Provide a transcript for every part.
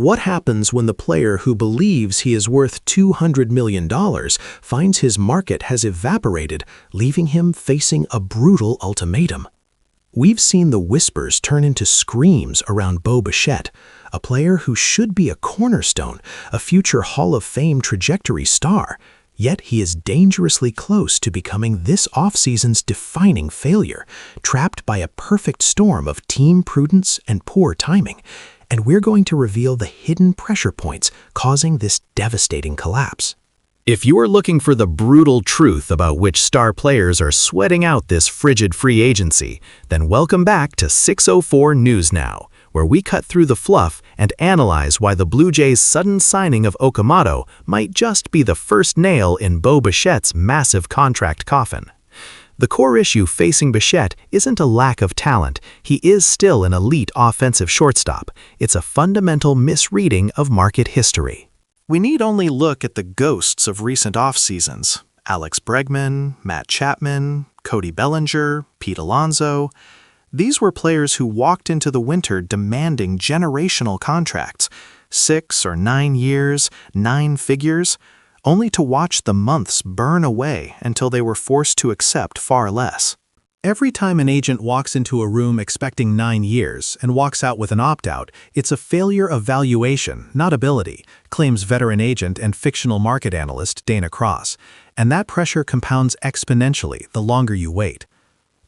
What happens when the player who believes he is worth $200 million finds his market has evaporated, leaving him facing a brutal ultimatum? We've seen the whispers turn into screams around Bo Bichette, a player who should be a cornerstone, a future Hall of Fame trajectory star, yet he is dangerously close to becoming this offseason's defining failure, trapped by a perfect storm of team prudence and poor timing. And we're going to reveal the hidden pressure points causing this devastating collapse. If you are looking for the brutal truth about which star players are sweating out this frigid free agency, then welcome back to 604 News Now, where we cut through the fluff and analyze why the Blue Jays' sudden signing of Okamoto might just be the first nail in Bo Bichette's massive contract coffin. The core issue facing Bichette isn't a lack of talent. He is still an elite offensive shortstop. It's a fundamental misreading of market history. We need only look at the ghosts of recent off-seasons: Alex Bregman, Matt Chapman, Cody Bellinger, Pete Alonso. These were players who walked into the winter demanding generational contracts, 6 or 9 years, 9 figures, only to watch the months burn away until they were forced to accept far less. Every time an agent walks into a room expecting 9 years and walks out with an opt-out, it's a failure of valuation, not ability, claims veteran agent and fictional market analyst Dana Cross. And that pressure compounds exponentially the longer you wait.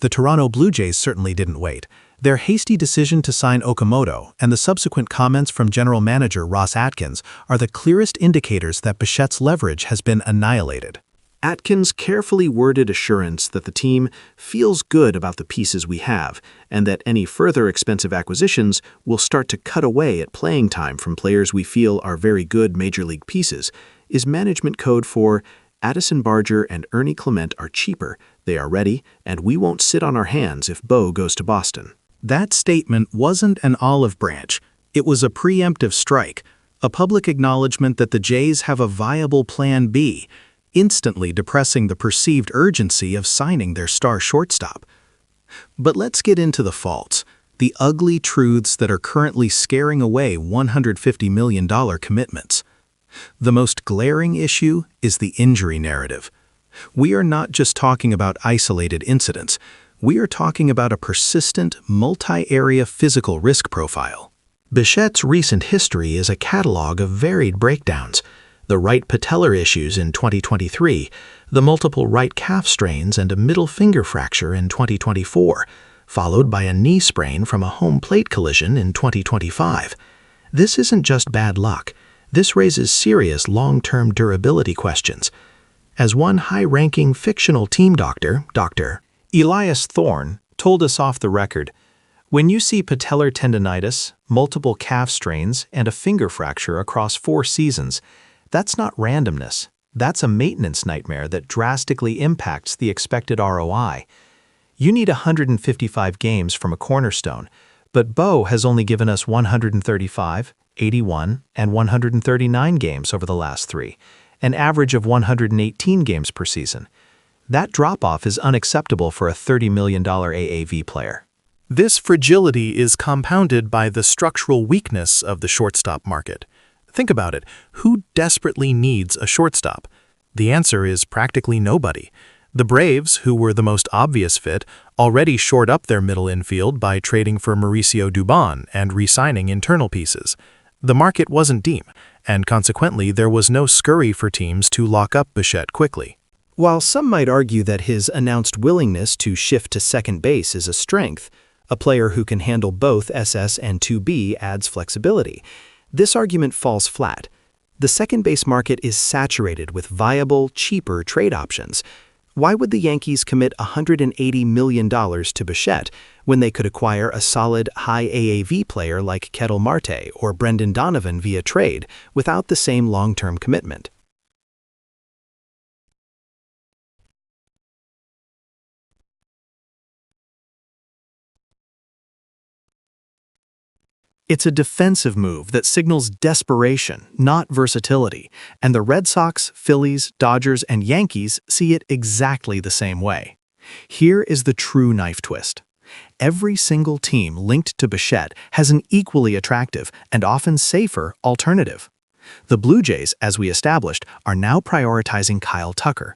The Toronto Blue Jays certainly didn't wait. Their hasty decision to sign Okamoto and the subsequent comments from general manager Ross Atkins are the clearest indicators that Bichette's leverage has been annihilated. Atkins' carefully worded assurance that the team feels good about the pieces we have and that any further expensive acquisitions will start to cut away at playing time from players we feel are very good major league pieces is management code for Addison Barger and Ernie Clement are cheaper, they are ready, and we won't sit on our hands if Bo goes to Boston. That statement wasn't an olive branch. It was a preemptive strike, a public acknowledgement that the Jays have a viable plan B, instantly depressing the perceived urgency of signing their star shortstop. But let's get into the faults, the ugly truths that are currently scaring away $150 million commitments. The most glaring issue is the injury narrative. We are not just talking about isolated incidents. We are talking about a persistent, multi-area physical risk profile. Bichette's recent history is a catalog of varied breakdowns: the right patellar issues in 2023, the multiple right calf strains and a middle finger fracture in 2024, followed by a knee sprain from a home plate collision in 2025. This isn't just bad luck. This raises serious long-term durability questions. As one high-ranking fictional team doctor, Dr. Elias Thorne, told us off the record, "When you see patellar tendinitis, multiple calf strains, and a finger fracture across 4 seasons, that's not randomness. That's a maintenance nightmare that drastically impacts the expected ROI. You need 155 games from a cornerstone, but Bo has only given us 135, 81, and 139 games over the last 3, an average of 118 games per season. That drop-off is unacceptable for a $30 million AAV player." This fragility is compounded by the structural weakness of the shortstop market. Think about it. Who desperately needs a shortstop? The answer is practically nobody. The Braves, who were the most obvious fit, already shored up their middle infield by trading for Mauricio Dubon and re-signing internal pieces. The market wasn't deep, and consequently there was no scurry for teams to lock up Bichette quickly. While some might argue that his announced willingness to shift to second base is a strength, a player who can handle both SS and 2B adds flexibility. This argument falls flat. The second base market is saturated with viable, cheaper trade options. Why would the Yankees commit $180 million to Bichette when they could acquire a solid, high AAV player like Ketel Marte or Brendan Donovan via trade without the same long-term commitment? It's a defensive move that signals desperation, not versatility, and the Red Sox, Phillies, Dodgers, and Yankees see it exactly the same way. Here is the true knife twist. Every single team linked to Bichette has an equally attractive and often safer alternative. The Blue Jays, as we established, are now prioritizing Kyle Tucker.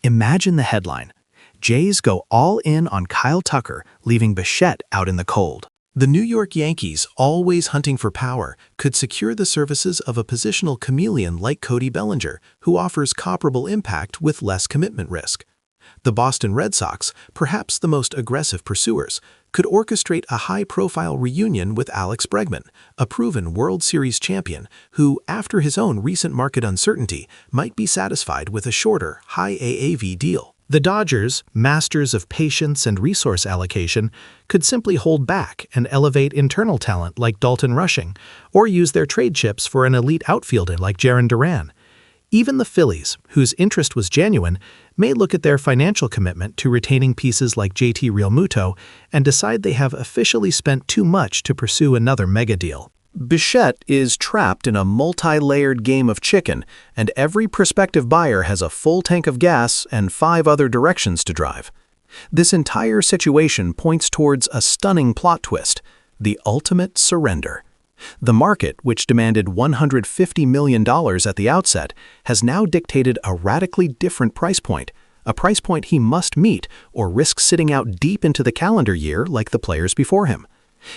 Imagine the headline: Jays go all in on Kyle Tucker, leaving Bichette out in the cold. The New York Yankees, always hunting for power, could secure the services of a positional chameleon like Cody Bellinger, who offers comparable impact with less commitment risk. The Boston Red Sox, perhaps the most aggressive pursuers, could orchestrate a high-profile reunion with Alex Bregman, a proven World Series champion who, after his own recent market uncertainty, might be satisfied with a shorter, high AAV deal. The Dodgers, masters of patience and resource allocation, could simply hold back and elevate internal talent like Dalton Rushing, or use their trade chips for an elite outfielder like Jarren Duran. Even the Phillies, whose interest was genuine, may look at their financial commitment to retaining pieces like JT Realmuto and decide they have officially spent too much to pursue another mega deal. Bichette is trapped in a multi-layered game of chicken, and every prospective buyer has a full tank of gas and 5 other directions to drive. This entire situation points towards a stunning plot twist: the ultimate surrender. The market, which demanded $150 million at the outset, has now dictated a radically different price point, a price point he must meet or risk sitting out deep into the calendar year like the players before him.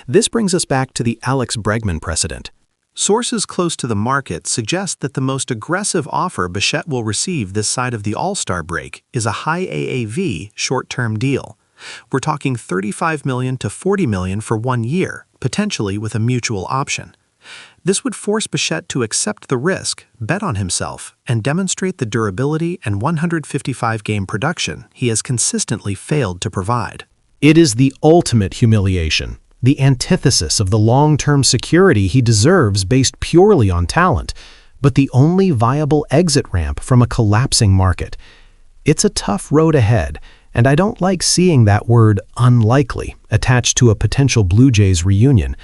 This brings us back to the Alex Bregman precedent. Sources close to the market suggest that the most aggressive offer Bichette will receive this side of the All-Star break is a high AAV short-term deal. We're talking $35 million to $40 million for 1 year, potentially with a mutual option. This would force Bichette to accept the risk, bet on himself, and demonstrate the durability and 155-game production he has consistently failed to provide. It is the ultimate humiliation, the antithesis of the long-term security he deserves based purely on talent, but the only viable exit ramp from a collapsing market. It's a tough road ahead, and I don't like seeing that word unlikely attached to a potential Blue Jays reunion,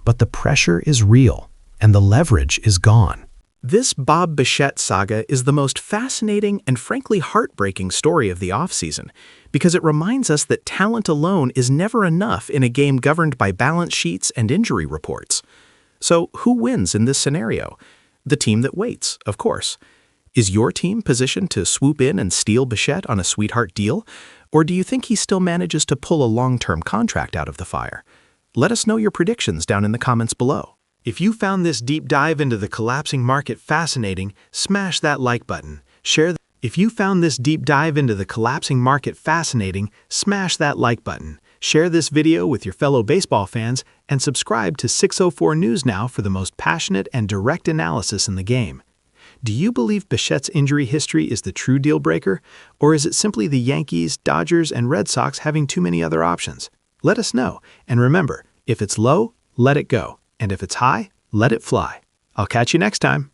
but the pressure is real, and the leverage is gone. This Bob Bichette saga is the most fascinating and frankly heartbreaking story of the offseason, because it reminds us that talent alone is never enough in a game governed by balance sheets and injury reports. So who wins in this scenario? The team that waits, of course. Is your team positioned to swoop in and steal Bichette on a sweetheart deal? Or do you think he still manages to pull a long-term contract out of the fire? Let us know your predictions down in the comments below. If you found this deep dive into the collapsing market fascinating, smash that like button. If you found this deep dive into the collapsing market fascinating, smash that like button. Share this video with your fellow baseball fans and subscribe to 604 News Now for the most passionate and direct analysis in the game. Do you believe Bichette's injury history is the true deal breaker, or is it simply the Yankees, Dodgers, and Red Sox having too many other options? Let us know, and remember, if it's low, let it go. And if it's high, let it fly. I'll catch you next time.